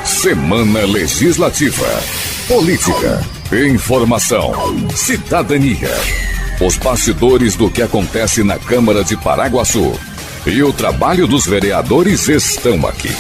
Semana Legislativa. Política, informação, cidadania. Os bastidores do que acontece na Câmara de Paraguaçu e o trabalho dos vereadores estão aqui,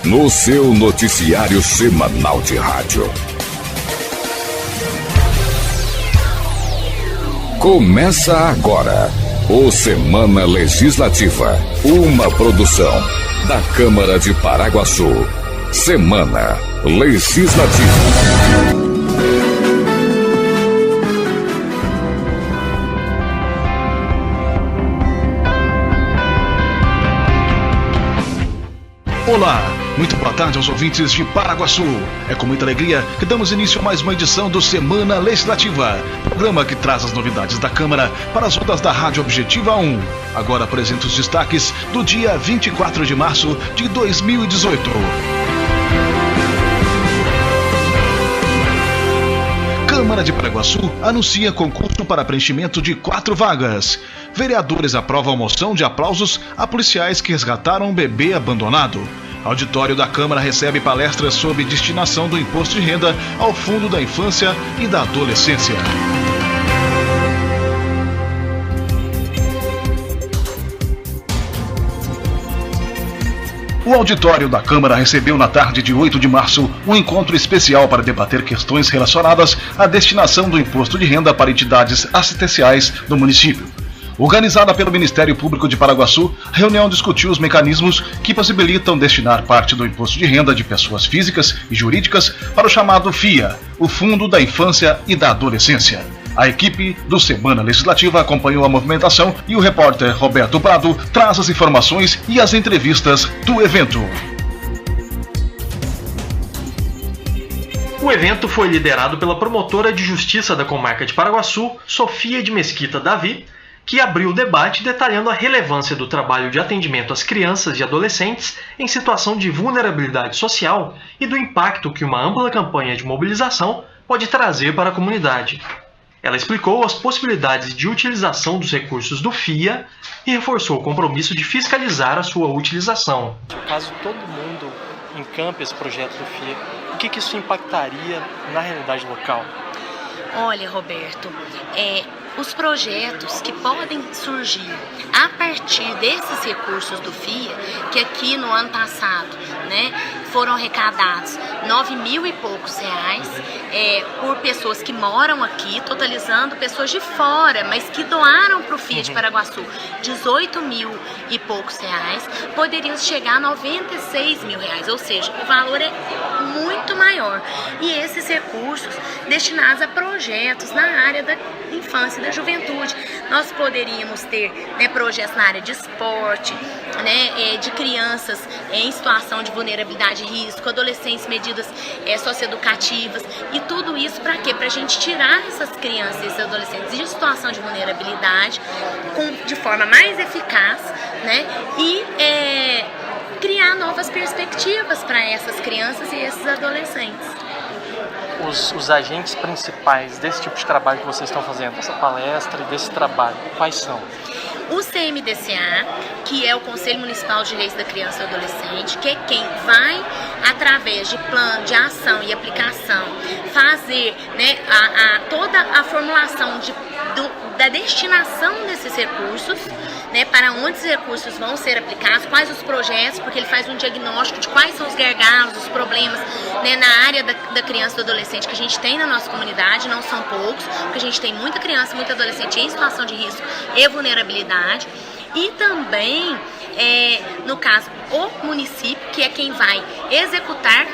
no seu noticiário semanal de rádio. Começa agora o Semana Legislativa, uma produção da Câmara de Paraguaçu. Semana Legislativa. Olá, muito boa tarde aos ouvintes de Paraguaçu. É com muita alegria que damos início a mais uma edição do Semana Legislativa, programa que traz as novidades da Câmara para as ondas da Rádio Objetiva 1. Agora apresento os destaques do dia 24 de março de 2018. Câmara de Paraguaçu anuncia concurso para preenchimento de 4 vagas. Vereadores aprovam moção de aplausos a policiais que resgataram um bebê abandonado. Auditório da Câmara recebe palestras sobre destinação do imposto de renda ao Fundo da Infância e da Adolescência. O auditório da Câmara recebeu na tarde de 8 de março um encontro especial para debater questões relacionadas à destinação do imposto de renda para entidades assistenciais do município. Organizada pelo Ministério Público de Paraguaçu, a reunião discutiu os mecanismos que possibilitam destinar parte do imposto de renda de pessoas físicas e jurídicas para o chamado FIA, o Fundo da Infância e da Adolescência. A equipe do Semana Legislativa acompanhou a movimentação e o repórter Roberto Prado traz as informações e as entrevistas do evento. O evento foi liderado pela promotora de justiça da comarca de Paraguaçu, Sofia de Mesquita Davi, que abriu o debate detalhando a relevância do trabalho de atendimento às crianças e adolescentes em situação de vulnerabilidade social e do impacto que uma ampla campanha de mobilização pode trazer para a comunidade. Ela explicou as possibilidades de utilização dos recursos do FIA e reforçou o compromisso de fiscalizar a sua utilização. Caso todo mundo encampe esse projeto do FIA, o que isso impactaria na realidade local? Olha, Roberto, os projetos que podem surgir a partir desses recursos do FIA, que aqui no ano passado, foram arrecadados 9.000 e poucos reais por pessoas que moram aqui, totalizando pessoas de fora, mas que doaram para o FIA de Paraguaçu 18.000 e poucos reais, poderiam chegar a 96.000 reais, ou seja, o valor é muito maior. E esses recursos destinados a projetos na área da infância e da juventude. Nós poderíamos ter projetos na área de esporte, de crianças em situação de vulnerabilidade e risco, adolescentes, medidas socioeducativas, e tudo isso para quê? Para a gente tirar essas crianças e esses adolescentes de situação de vulnerabilidade de forma mais eficaz, e criar novas perspectivas para essas crianças e esses adolescentes. Os agentes principais desse tipo de trabalho que vocês estão fazendo, dessa palestra e desse trabalho, quais são? O CMDCA, que é o Conselho Municipal de Direitos da Criança e Adolescente, que é quem vai, através de plano de ação e aplicação, fazer toda a formulação da destinação desses recursos, para onde esses recursos vão ser aplicados, quais os projetos, porque ele faz um diagnóstico de quais são os gargalos, os problemas na área da criança e do adolescente que a gente tem na nossa comunidade, não são poucos, porque a gente tem muita criança e muito adolescente em situação de risco e vulnerabilidade. E também, no caso, o município, que é quem vai executar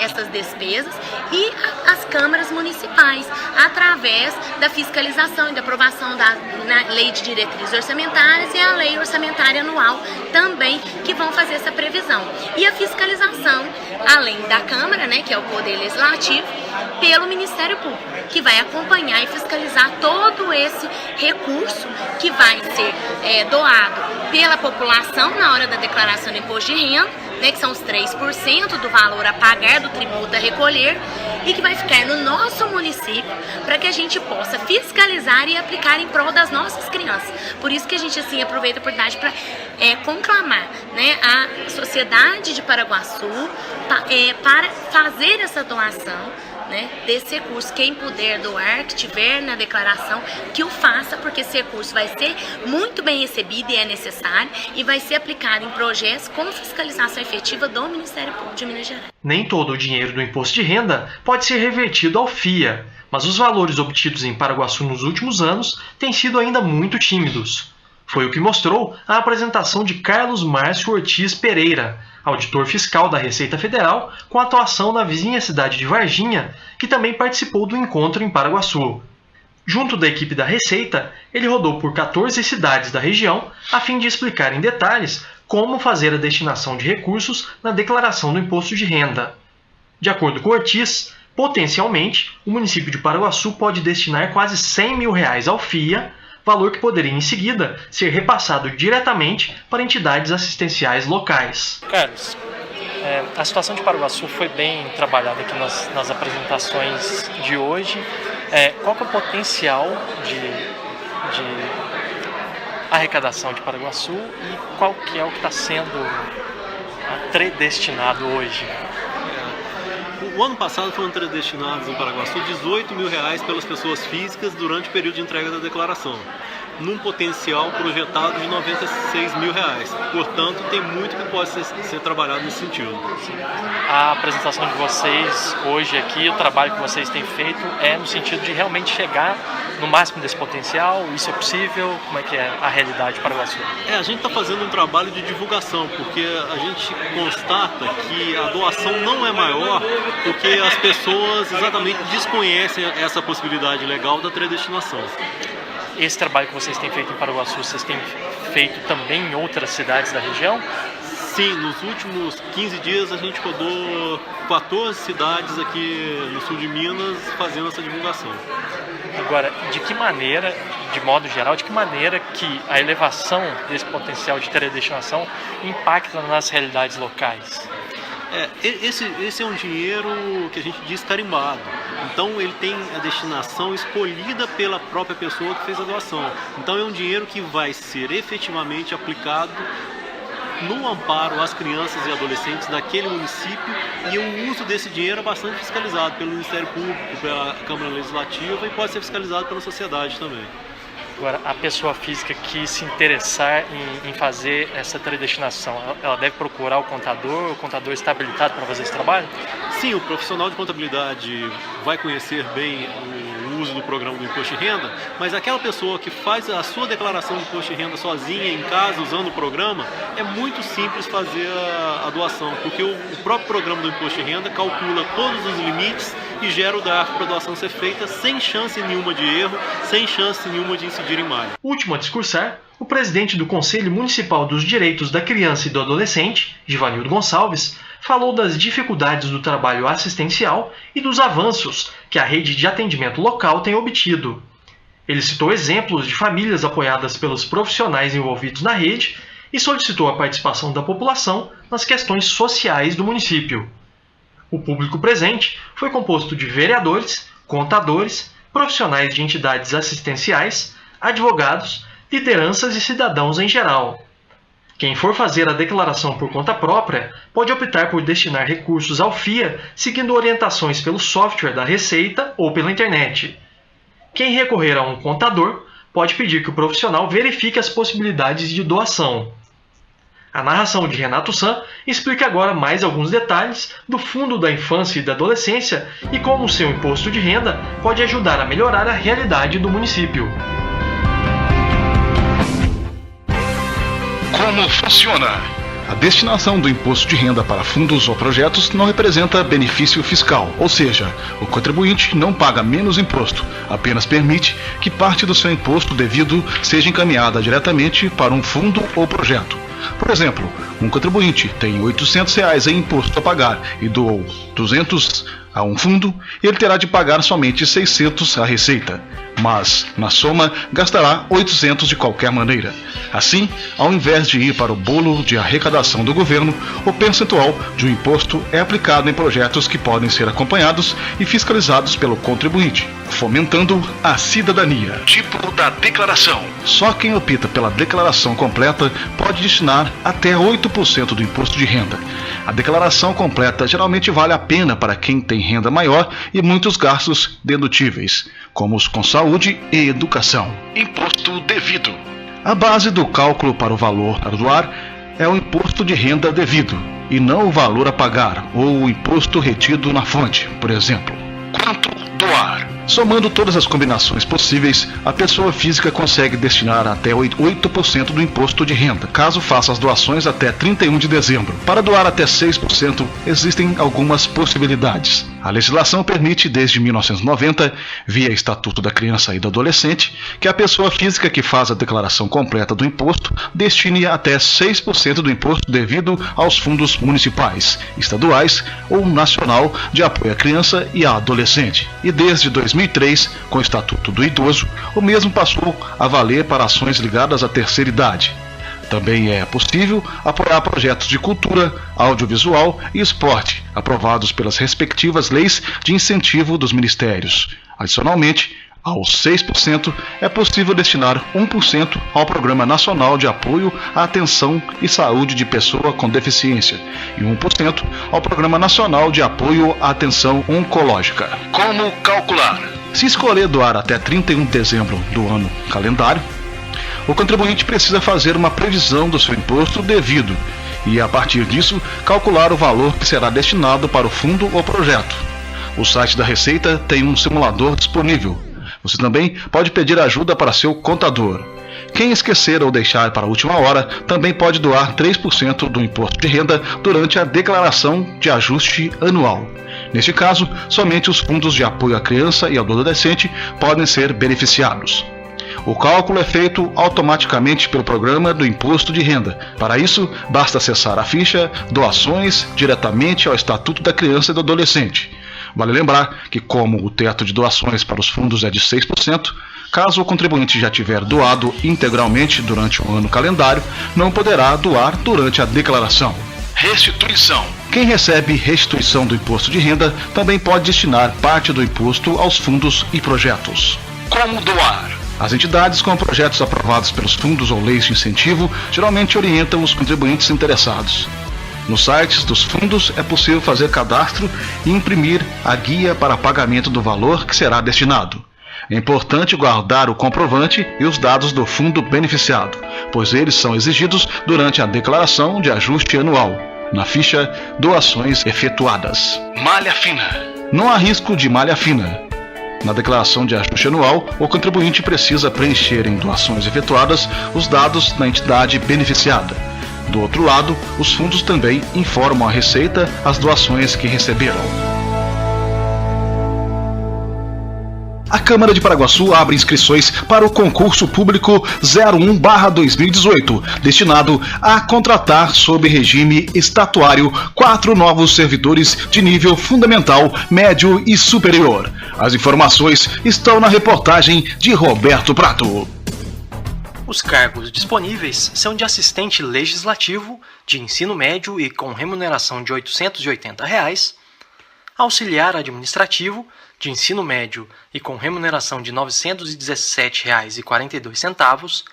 essas despesas, e as câmaras municipais, através da fiscalização e da aprovação da Lei de Diretrizes Orçamentárias e a Lei Orçamentária Anual também, que vão fazer essa previsão. E a fiscalização, além da Câmara, que é o Poder Legislativo, pelo Ministério Público, que vai acompanhar e fiscalizar todo esse recurso que vai ser doado pela população na hora da declaração do imposto de renda, que são os 3% do valor a pagar do tributo a recolher, e que vai ficar no nosso município para que a gente possa fiscalizar e aplicar em prol das nossas crianças. Por isso que a gente aproveita a oportunidade para conclamar a sociedade de Paraguaçu para fazer essa doação, né, desse recurso. Quem puder doar, que tiver na declaração, que o faça, porque esse recurso vai ser muito bem recebido e é necessário, e vai ser aplicado em projetos com fiscalização efetiva do Ministério Público de Minas Gerais. Nem todo o dinheiro do imposto de renda pode ser revertido ao FIA, mas os valores obtidos em Paraguaçu nos últimos anos têm sido ainda muito tímidos. Foi o que mostrou a apresentação de Carlos Márcio Ortiz Pereira, auditor fiscal da Receita Federal, com atuação na vizinha cidade de Varginha, que também participou do encontro em Paraguaçu. Junto da equipe da Receita, ele rodou por 14 cidades da região a fim de explicar em detalhes como fazer a destinação de recursos na declaração do imposto de renda. De acordo com Ortiz, potencialmente, o município de Paraguaçu pode destinar quase R$100 mil ao FIA, valor que poderia em seguida ser repassado diretamente para entidades assistenciais locais. Carlos, a situação de Paraguaçu foi bem trabalhada aqui nas apresentações de hoje. Qual que é o potencial de arrecadação de Paraguaçu e qual que é o que está sendo predestinado hoje? O ano passado foram destinados em Paraguaçu R$18 mil pelas pessoas físicas durante o período de entrega da declaração, num potencial projetado de R$96 mil. Portanto, tem muito que pode ser trabalhado nesse sentido. A apresentação de vocês hoje aqui, o trabalho que vocês têm feito é no sentido de realmente chegar no máximo desse potencial? Isso é possível? Como é que é a realidade de Paraguaçu? A gente está fazendo um trabalho de divulgação, porque a gente constata que a doação não é maior porque as pessoas exatamente desconhecem essa possibilidade legal da predestinação. Esse trabalho que vocês têm feito em Paraguaçu, vocês têm feito também em outras cidades da região? Sim, nos últimos 15 dias a gente rodou 14 cidades aqui no sul de Minas fazendo essa divulgação. Agora, de que maneira, de modo geral, de que maneira que a elevação desse potencial de predestinação impacta nas realidades locais? Esse é um dinheiro que a gente diz carimbado. Então ele tem a destinação escolhida pela própria pessoa que fez a doação. Então é um dinheiro que vai ser efetivamente aplicado no amparo às crianças e adolescentes daquele município, e o uso desse dinheiro é bastante fiscalizado pelo Ministério Público, pela Câmara Legislativa, e pode ser fiscalizado pela sociedade também. Agora, a pessoa física que se interessar em fazer essa predestinação, ela deve procurar o contador está habilitado para fazer esse trabalho? Sim, o profissional de contabilidade vai conhecer bem o uso do programa do imposto de renda, mas aquela pessoa que faz a sua declaração de imposto de renda sozinha, em casa, usando o programa, é muito simples fazer a doação, porque o próprio programa do imposto de renda calcula todos os limites e gera o DARF para a doação ser feita sem chance nenhuma de erro, sem chance nenhuma de incidir em malha. Último a discursar, o presidente do Conselho Municipal dos Direitos da Criança e do Adolescente, Givanildo Gonçalves, falou das dificuldades do trabalho assistencial e dos avanços que a rede de atendimento local tem obtido. Ele citou exemplos de famílias apoiadas pelos profissionais envolvidos na rede e solicitou a participação da população nas questões sociais do município. O público presente foi composto de vereadores, contadores, profissionais de entidades assistenciais, advogados, lideranças e cidadãos em geral. Quem for fazer a declaração por conta própria pode optar por destinar recursos ao FIA seguindo orientações pelo software da Receita ou pela internet. Quem recorrer a um contador pode pedir que o profissional verifique as possibilidades de doação. A narração de Renato San explica agora mais alguns detalhes do Fundo da Infância e da Adolescência e como o seu imposto de renda pode ajudar a melhorar a realidade do município. Como funciona? A destinação do imposto de renda para fundos ou projetos não representa benefício fiscal, ou seja, o contribuinte não paga menos imposto, apenas permite que parte do seu imposto devido seja encaminhada diretamente para um fundo ou projeto. Por exemplo, um contribuinte tem R$ 800 em imposto a pagar e doou 200 a um fundo, ele terá de pagar somente 600 à Receita, mas, na soma, gastará 800 de qualquer maneira. Assim, ao invés de ir para o bolo de arrecadação do governo, o percentual de um imposto é aplicado em projetos que podem ser acompanhados e fiscalizados pelo contribuinte, fomentando a cidadania. Tipo da declaração. Só quem opta pela declaração completa pode destinar até 8% do imposto de renda. A declaração completa geralmente vale a pena para quem tem renda maior e muitos gastos dedutíveis, como os com saúde e educação. Imposto devido. A base do cálculo para o valor a doar é o imposto de renda devido, e não o valor a pagar ou o imposto retido na fonte, por exemplo. Quanto doar? Somando todas as combinações possíveis, a pessoa física consegue destinar até 8% do imposto de renda, caso faça as doações até 31 de dezembro. Para doar até 6%, existem algumas possibilidades. A legislação permite, desde 1990, via Estatuto da Criança e do Adolescente, que a pessoa física que faz a declaração completa do imposto destine até 6% do imposto devido aos fundos municipais, estaduais ou nacional de apoio à criança e à adolescente. E desde 2003, com o Estatuto do Idoso, o mesmo passou a valer para ações ligadas à terceira idade. Também é possível apoiar projetos de cultura, audiovisual e esporte, aprovados pelas respectivas leis de incentivo dos ministérios. Adicionalmente, aos 6%, é possível destinar 1% ao Programa Nacional de Apoio à Atenção e Saúde de Pessoa com Deficiência e 1% ao Programa Nacional de Apoio à Atenção Oncológica. Como calcular? Se escolher doar até 31 de dezembro do ano calendário, o contribuinte precisa fazer uma previsão do seu imposto devido e, a partir disso, calcular o valor que será destinado para o fundo ou projeto. O site da Receita tem um simulador disponível. Você também pode pedir ajuda para seu contador. Quem esquecer ou deixar para a última hora também pode doar 3% do imposto de renda durante a declaração de ajuste anual. Neste caso, somente os fundos de apoio à criança e ao adolescente podem ser beneficiados. O cálculo é feito automaticamente pelo programa do Imposto de Renda. Para isso, basta acessar a ficha Doações diretamente ao Estatuto da Criança e do Adolescente. Vale lembrar que, como o teto de doações para os fundos é de 6%, caso o contribuinte já tiver doado integralmente durante o ano calendário, não poderá doar durante a declaração. Restituição. Quem recebe restituição do imposto de renda também pode destinar parte do imposto aos fundos e projetos. Como doar? As entidades com projetos aprovados pelos fundos ou leis de incentivo geralmente orientam os contribuintes interessados. Nos sites dos fundos é possível fazer cadastro e imprimir a guia para pagamento do valor que será destinado. É importante guardar o comprovante e os dados do fundo beneficiado, pois eles são exigidos durante a declaração de ajuste anual, na ficha Doações Efetuadas. Malha fina. Não há risco de malha fina. Na declaração de ajuste anual, o contribuinte precisa preencher em doações efetuadas os dados da entidade beneficiada. Do outro lado, os fundos também informam à Receita as doações que receberam. A Câmara de Paraguaçu abre inscrições para o concurso público 01/2018, destinado a contratar sob regime estatuário 4 novos servidores de nível fundamental, médio e superior. As informações estão na reportagem de Roberto Prato. Os cargos disponíveis são de assistente legislativo, de ensino médio e com remuneração de R$ 880, auxiliar administrativo, de ensino médio e com remuneração de R$ 917,42,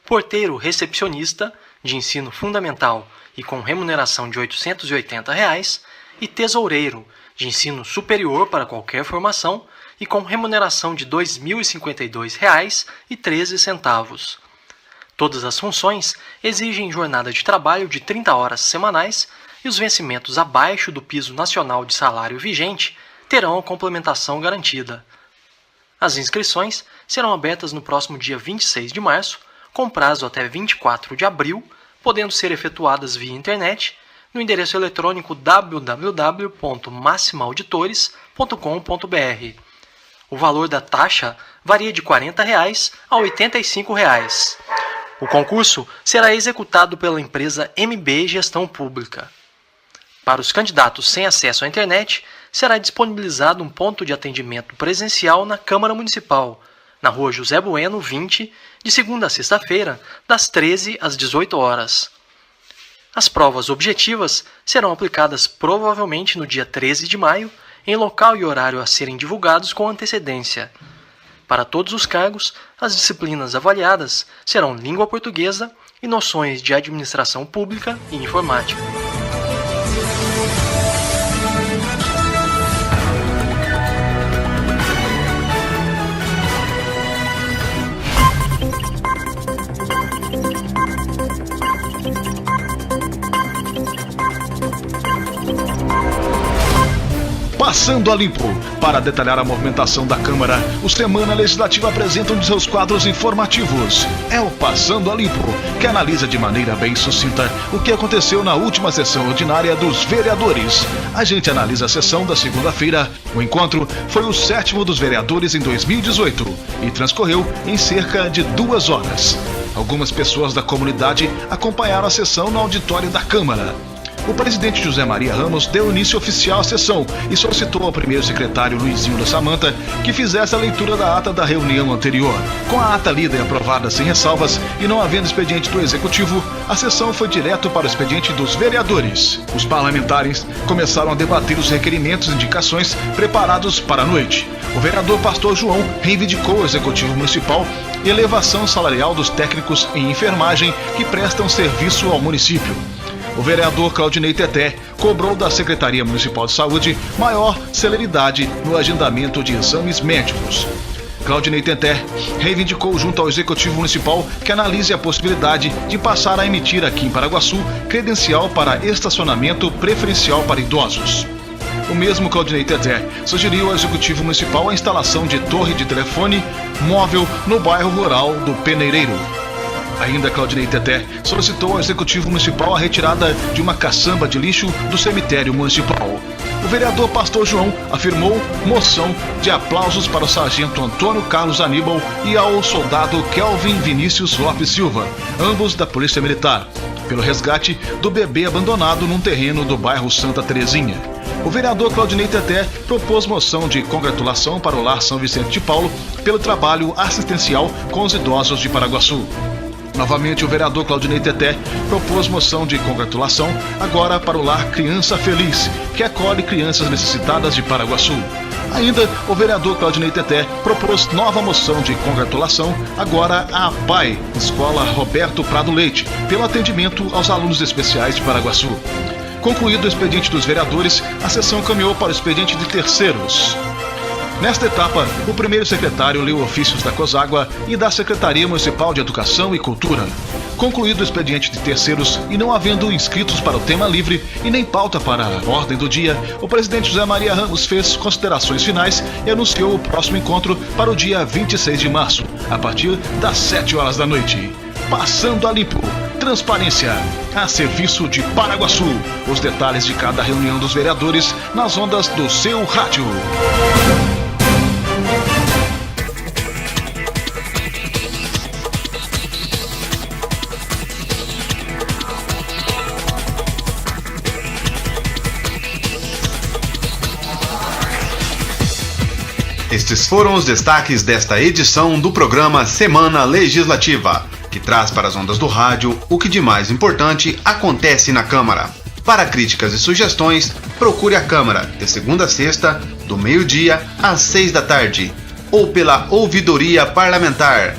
porteiro recepcionista, de ensino fundamental e com remuneração de R$ 880, e tesoureiro, de ensino superior para qualquer formação e com remuneração de R$ 2.052,13. Todas as funções exigem jornada de trabalho de 30 horas semanais e os vencimentos abaixo do piso nacional de salário vigente terão a complementação garantida. As inscrições serão abertas no próximo dia 26 de março, com prazo até 24 de abril, podendo ser efetuadas via internet no endereço eletrônico www.maximaauditores.com.br. O valor da taxa varia de R$ 40 a R$ 85. O concurso será executado pela empresa MB Gestão Pública. Para os candidatos sem acesso à internet, será disponibilizado um ponto de atendimento presencial na Câmara Municipal, na Rua José Bueno, 20, de segunda a sexta-feira, das 13 às 18 horas. As provas objetivas serão aplicadas provavelmente no dia 13 de maio, em local e horário a serem divulgados com antecedência. Para todos os cargos, as disciplinas avaliadas serão língua portuguesa, e noções de administração pública e informática. Passando a limpo. Para detalhar a movimentação da Câmara, o Semana Legislativa apresenta um de seus quadros informativos. É o Passando a Limpo, que analisa de maneira bem sucinta o que aconteceu na última sessão ordinária dos vereadores. A gente analisa a sessão da segunda-feira. O encontro foi o 7º dos vereadores em 2018 e transcorreu em cerca de 2 horas. Algumas pessoas da comunidade acompanharam a sessão no auditório da Câmara. O presidente José Maria Ramos deu início oficial à sessão e solicitou ao primeiro secretário Luizinho da Samanta que fizesse a leitura da ata da reunião anterior. Com a ata lida e aprovada sem ressalvas e não havendo expediente do Executivo, a sessão foi direto para o expediente dos vereadores. Os parlamentares começaram a debater os requerimentos e indicações preparados para a noite. O vereador Pastor João reivindicou ao Executivo Municipal elevação salarial dos técnicos em enfermagem que prestam serviço ao município. O vereador Claudinei Teté cobrou da Secretaria Municipal de Saúde maior celeridade no agendamento de exames médicos. Claudinei Teté reivindicou junto ao Executivo Municipal que analise a possibilidade de passar a emitir aqui em Paraguaçu credencial para estacionamento preferencial para idosos. O mesmo Claudinei Teté sugeriu ao Executivo Municipal a instalação de torre de telefone móvel no bairro rural do Peneireiro. Ainda Claudinei Teté solicitou ao Executivo Municipal a retirada de uma caçamba de lixo do cemitério municipal. O vereador Pastor João afirmou moção de aplausos para o sargento Antônio Carlos Aníbal e ao soldado Kelvin Vinícius Lopes Silva, ambos da Polícia Militar, pelo resgate do bebê abandonado num terreno do bairro Santa Terezinha. O vereador Claudinei Teté propôs moção de congratulação para o Lar São Vicente de Paulo pelo trabalho assistencial com os idosos de Paraguaçu. Novamente, o vereador Claudinei Teté propôs moção de congratulação agora para o Lar Criança Feliz, que acolhe crianças necessitadas de Paraguaçu. Ainda, o vereador Claudinei Teté propôs nova moção de congratulação agora à PAI, Escola Roberto Prado Leite, pelo atendimento aos alunos especiais de Paraguaçu. Concluído o expediente dos vereadores, a sessão caminhou para o expediente de terceiros. Nesta etapa, o primeiro secretário leu ofícios da COSAGUA e da Secretaria Municipal de Educação e Cultura. Concluído o expediente de terceiros e não havendo inscritos para o tema livre e nem pauta para a ordem do dia, o presidente José Maria Ramos fez considerações finais e anunciou o próximo encontro para o dia 26 de março, a partir das 7 horas da noite. Passando a limpo. Transparência, a serviço de Paraguaçu. Os detalhes de cada reunião dos vereadores nas ondas do seu rádio. Estes foram os destaques desta edição do programa Semana Legislativa, que traz para as ondas do rádio o que de mais importante acontece na Câmara. Para críticas e sugestões, procure a Câmara de segunda a sexta, do meio-dia às 6 da tarde, ou pela Ouvidoria Parlamentar,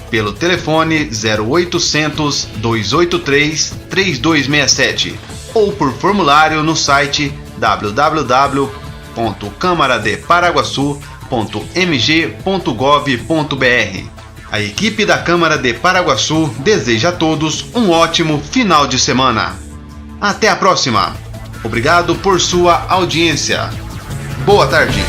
pelo telefone 0800 283 3267, ou por formulário no site www.câmaradeparaguaçu.mg.gov.br. A equipe da Câmara de Paraguaçu deseja a todos um ótimo final de semana. Até a próxima. Obrigado por sua audiência. Boa tarde.